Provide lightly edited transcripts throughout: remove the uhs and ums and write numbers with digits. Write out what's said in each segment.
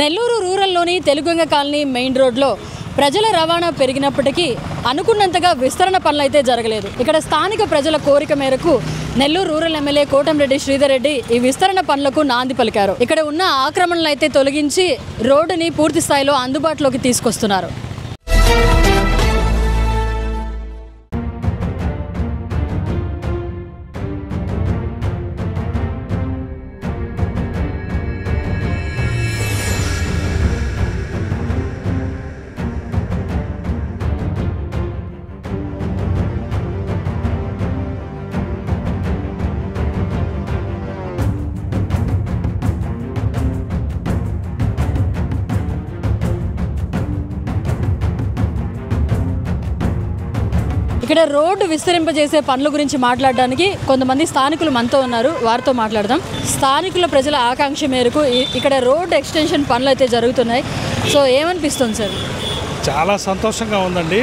Nellore రూరల్లోని Telugu Ganga colony main రోడ్లో ప్రజల రవాణా పెరిగినప్పటికీ అనుకున్నంతగా విస్తరణ పనులు అయితే జరగలేదు. ఇక్కడ స్థానిక ప్రజల కోరిక మేరకు నెల్లూరు రూరల్ ఎమ్మెల్యే కోటంరెడ్డి శ్రీధర్ రెడ్డి ఈ విస్తరణ పనులకు నాంది పలికారు. ఇక్కడ ఉన్న ఆక్రమణలు అయితే తొలగించి రోడ్డుని పూర్తి స్థాయిలో అందుబాటులోకి తీసుకొస్తున్నారు. ఇక్కడ రోడ్డు విస్తరింపజేసే పనుల గురించి మాట్లాడడానికి కొంతమంది స్థానికులు మనతో ఉన్నారు. వారితో మాట్లాడదాం. స్థానికుల ప్రజల ఆకాంక్ష మేరకు ఇక్కడ రోడ్ ఎక్స్టెన్షన్ పనులు అయితే జరుగుతున్నాయి. సో ఏమనిపిస్తుంది సార్? చాలా సంతోషంగా ఉందండి.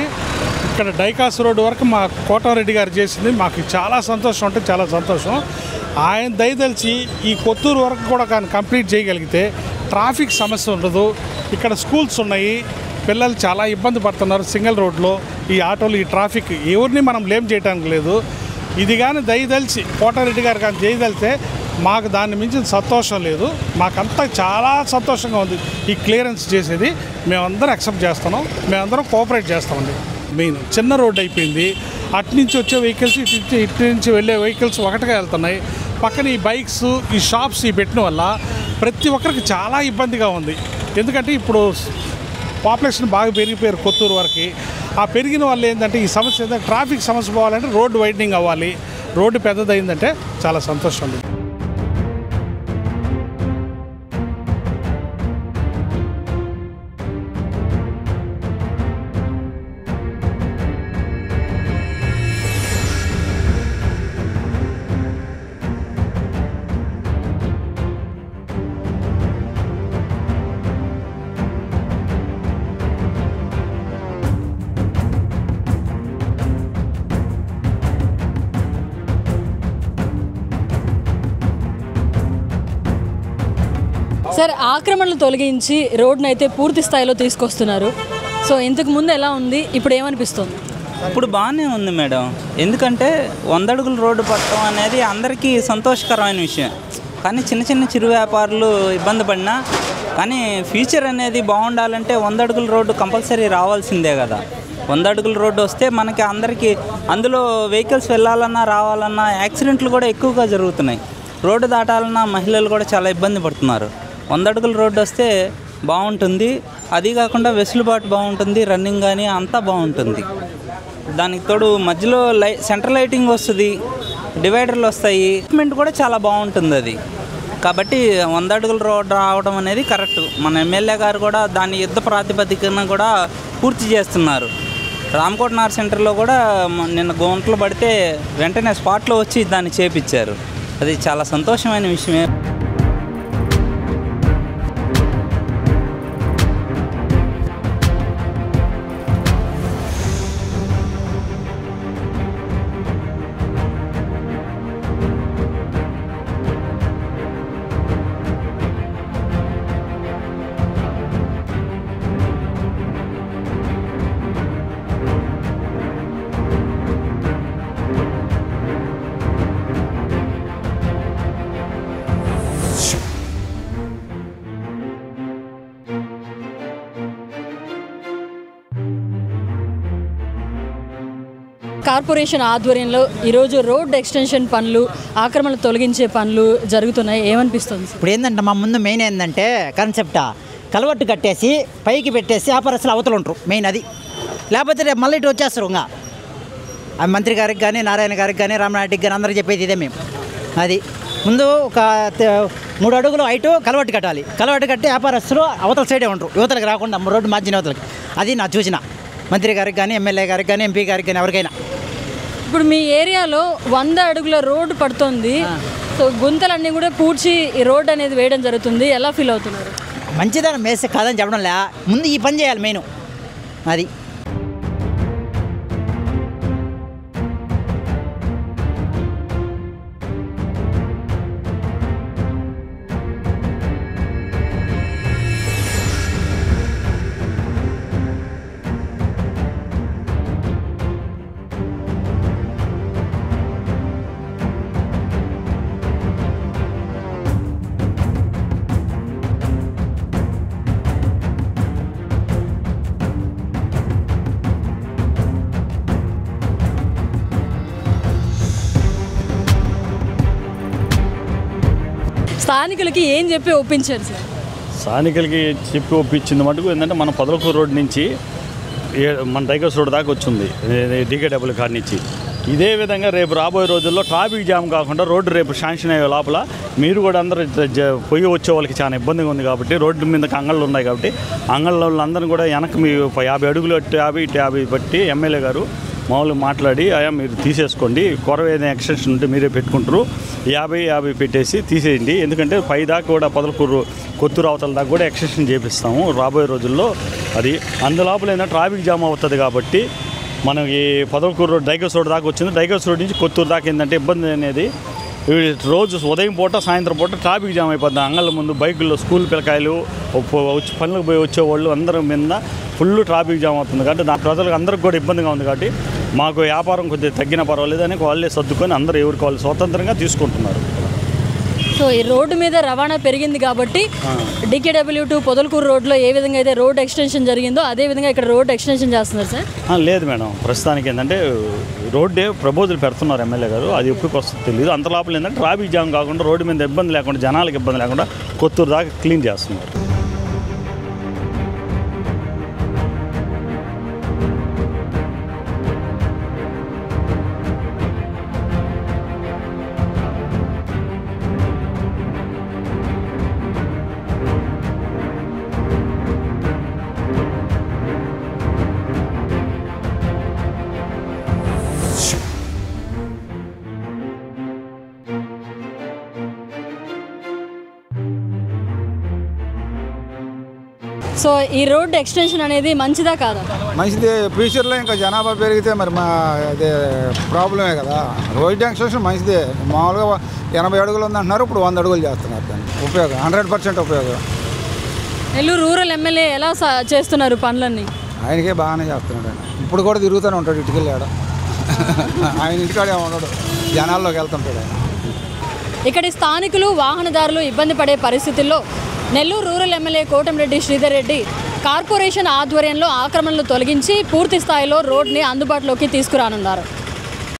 ఇక్కడ డైకాస్ రోడ్డు వరకు మా కోటంరెడ్డి గారు చేసింది మాకు చాలా సంతోషం, అంటే చాలా సంతోషం. ఆయన దయదలిచి ఈ కొత్తూరు వరకు కూడా కానీ కంప్లీట్ చేయగలిగితే ట్రాఫిక్ సమస్య ఉండదు. ఇక్కడ స్కూల్స్ ఉన్నాయి, పిల్లలు చాలా ఇబ్బంది పడుతున్నారు సింగిల్ రోడ్లో. ఈ ఆటోలు, ఈ ట్రాఫిక్ ఎవరిని మనం బ్లేమ్ చేయడానికి లేదు. ఇది కానీ దయదలిచి కోటంరెడ్డి గారు కానీ చేయదలితే మాకు దాన్ని మించిన సంతోషం లేదు. మాకంతా చాలా సంతోషంగా ఉంది. ఈ క్లియరెన్స్ చేసేది మేమందరం యాక్సెప్ట్ చేస్తున్నాం, మేమందరం కోఆపరేట్ చేస్తామండి. మెయిన్ చిన్న రోడ్డు అయిపోయింది. అటు నుంచి వచ్చే వెహికల్స్ ఇటు నుంచి వెళ్ళే వెహికల్స్ ఒకటిగా వెళ్తున్నాయి. పక్కన ఈ బైక్స్, ఈ షాప్స్ ఈ పెట్టిన వల్ల ప్రతి ఒక్కరికి చాలా ఇబ్బందిగా ఉంది. ఎందుకంటే ఇప్పుడు పాపులేషన్ బాగా పెరిగిపోయారు కొత్తూరు వరకు. ఆ పెరిగిన వల్ల ఏంటంటే ఈ సమస్య ఏంటంటే ట్రాఫిక్ సమస్య పోవాలంటే రోడ్డు వైడనింగ్ అవ్వాలి. రోడ్డు పెద్దదైందంటే చాలా సంతోషం ఉంది. సార్, ఆక్రమణలు తొలగించి రోడ్డును అయితే పూర్తి స్థాయిలో తీసుకొస్తున్నారు. సో ఇంతకు ముందు ఎలా ఉంది, ఇప్పుడు ఏమనిపిస్తుంది? ఇప్పుడు బాగానే ఉంది మేడం. ఎందుకంటే 100 అడుగుల రోడ్డు పట్టడం అనేది అందరికీ సంతోషకరమైన విషయం. కానీ చిన్న చిన్న చిరు వ్యాపారులు ఇబ్బంది పడినా కానీ ఫ్యూచర్ అనేది బాగుండాలంటే 100 అడుగుల రోడ్డు కంపల్సరీ రావాల్సిందే కదా. 100 అడుగుల రోడ్డు వస్తే మనకి అందరికీ అందులో వెహికల్స్ వెళ్ళాలన్నా రావాలన్నా యాక్సిడెంట్లు కూడా ఎక్కువగా జరుగుతున్నాయి. రోడ్డు దాటాలన్నా మహిళలు కూడా చాలా ఇబ్బంది పడుతున్నారు. 100 అడుగుల రోడ్డు వస్తే బాగుంటుంది. అది కాకుండా వెసులుబాటు బాగుంటుంది, రన్నింగ్ కానీ అంతా బాగుంటుంది. దానికి తోడు మధ్యలో సెంట్రల్ లైటింగ్ వస్తుంది, డివైడర్లు వస్తాయి, ఎక్విప్మెంట్ కూడా చాలా బాగుంటుంది అది. కాబట్టి 100 అడుగుల రోడ్డు రావడం అనేది కరెక్ట్. మన ఎమ్మెల్యే గారు కూడా దాని యుద్ధ ప్రాతిపదికన కూడా పూర్తి చేస్తున్నారు. రామకోట నార్ సెంటర్లో కూడా నిన్న గుంటలు పడితే వెంటనే స్పాట్లో వచ్చి దాన్ని చేపించారు. అది చాలా సంతోషమైన విషయమే. కార్పొరేషన్ ఆధ్వర్యంలో ఈరోజు రోడ్ ఎక్స్టెన్షన్ పనులు, ఆక్రమణలు తొలగించే పనులు జరుగుతున్నాయి. ఏమనిపిస్తుంది? ఇప్పుడు ఏంటంటే మా ముందు మెయిన్ ఏంటంటే కాన్సెప్టా కలవట్టు కట్టేసి పైకి పెట్టేసి వ్యాపారస్తులు అవతలు ఉంటారు మెయిన్. అది లేకపోతే రేపు మళ్ళీ ఇటు వచ్చేస్తారు. ఇంకా మంత్రి గారికి కానీ, నారాయణ గారికి కానీ, రామనాయుడికి కానీ అందరూ చెప్పేది ఇదే మేము. అది ముందు ఒక 3 అడుగులు హైటు కలవట్టు కట్టాలి. కలవట్టు కట్టి వ్యాపారస్తులు అవతల సైడే ఉంటారు, యువతలకు రాకుండా రోడ్డు మార్జిన్ యువతలకి. అది నా చూసిన మంత్రి గారికి కానీ, ఎమ్మెల్యే గారికి కానీ, ఎంపీ గారికి కానీ ఎవరికైనా. ఇప్పుడు మీ ఏరియాలో 100 అడుగుల రోడ్డు పడుతుంది. సో గుంతలన్నీ కూడా పూడ్చి ఈ రోడ్ అనేది వేయడం జరుగుతుంది. ఎలా ఫీల్ అవుతున్నారు? మంచిదనం వేస్తే కాదని చెప్పడం లే, ముందు ఈ పని చేయాలి మెయిన్. అది స్థానికులకి ఏం చెప్పి ఒప్పించారు సార్? స్థానికులకి చెప్పి ఒప్పించింది మటుకు ఏంటంటే మన పొదలకూరు రోడ్ నుంచి మన డైగస్ రోడ్ దాకా వచ్చింది డీకేడబ్ల్యూ కాడ నుంచి. ఇదే విధంగా రేపు రాబోయే రోజుల్లో ట్రాఫిక్ జామ్ కాకుండా రోడ్డు రేపు శాంక్షన్ అయ్యే లోపల మీరు కూడా అందరూ పొయ్యి వచ్చే వాళ్ళకి చాలా ఇబ్బందిగా ఉంది కాబట్టి రోడ్డు మీద అంగళ్ళు ఉన్నాయి కాబట్టి అంగళ్ళందరినీ కూడా వెనక్కి మీ 50 అడుగులు అటు 50 బట్టి ఎమ్మెల్యే గారు మామూలుగా మాట్లాడి అయ్యా మీరు తీసేసుకోండి, కొరవ ఏదైనా ఎక్స్టెన్షన్ ఉంటే మీరే పెట్టుకుంటారు, 50 పెట్టేసి తీసేయండి. ఎందుకంటే పై దాకా కూడా పొదలకూరు కొత్తూరు అవతల దాకా కూడా ఎక్స్టెన్షన్ చేపిస్తాము రాబోయే రోజుల్లో. అది అందులోపల ఏంటంటే ట్రాఫిక్ జామ్ అవుతుంది కాబట్టి మనం ఈ పొదలకూరు రోడ్ డైగస్ రోడ్ దాకా వచ్చింది. డైగస్ రోడ్ నుంచి కొత్తూరు దాకా ఏంటంటే ఇబ్బంది అనేది రోజు ఉదయం పూట సాయంత్రం పూట ట్రాఫిక్ జామ్ అయిపోతుంది. అంగళ్ళ ముందు బైకుల్లో స్కూల్ పిల్లకాయలు వచ్చి పనులకు పోయి వచ్చేవాళ్ళు అందరి మీద ఫుల్ ట్రాఫిక్ జామ్ అవుతుంది కాబట్టి ప్రజలకు అందరికి కూడా ఇబ్బందిగా ఉంది కాబట్టి మాకు వ్యాపారం కొద్దిగా తగ్గిన పర్వాలేదని వాళ్ళే సర్దుకొని అందరూ ఎవరికి వాళ్ళు స్వతంత్రంగా తీసుకుంటున్నారు. సో ఈ రోడ్డు మీద రవాణా పెరిగింది కాబట్టి DKW to పొదలకూరు రోడ్లో ఏ విధంగా అయితే రోడ్ ఎక్స్టెన్షన్ జరిగిందో అదే విధంగా ఇక్కడ రోడ్ ఎక్స్టెన్షన్ చేస్తున్నారు సార్? లేదు మేడం, ప్రస్తుతానికి ఏంటంటే రోడ్డే ప్రపోజల్ పెడుతున్నారు ఎమ్మెల్యే గారు. అది ఎప్పటికి వస్తుందో తెలియదు. అంత లోపల ఏంటంటే ట్రాఫిక్ జామ్ కాకుండా రోడ్డు మీద ఇబ్బంది లేకుండా జనాలకు ఇబ్బంది లేకుండా కొత్తూరు దాకా క్లీన్ చేస్తున్నారు. సో ఈ రోడ్ ఎక్స్టెన్షన్ అనేది మంచిదా కాదా? మంచిదే. ఫ్యూచర్లో ఇంకా జనాభా పెరిగితే మరి మా అదే ప్రాబ్లమే కదా. రోడ్ ఎక్స్టెన్షన్ మంచిదే. మామూలుగా 80 అడుగులు ఉందంటున్నారు, ఇప్పుడు 100 అడుగులు చేస్తున్నారు. దాన్ని ఉపయోగం 100% ఉపయోగం. నెల్లూరు రూరల్ ఎమ్మెల్యే ఎలా చేస్తున్నారు పనులన్నీ? ఆయనకే బాగానే చేస్తున్నాడు. ఆయన ఇప్పుడు కూడా తిరుగుతూనే ఉంటాడు, ఇటుకెళ్ళాడు. ఆయన ఇంటికాడే ఉన్నాడు, జనాల్లోకి వెళ్తుంటాడు ఆయన. ఇక్కడి స్థానికులు వాహనదారులు ఇబ్బంది పడే పరిస్థితుల్లో Nellore rural MLA Kotamreddy Sridhar Reddy corporation ఆధ్వర్యంలో ఆక్రమణలు తొలగించి పూర్తి స్థాయిలో రోడ్ని అందుబాటులోకి తీసుకురానున్నారు.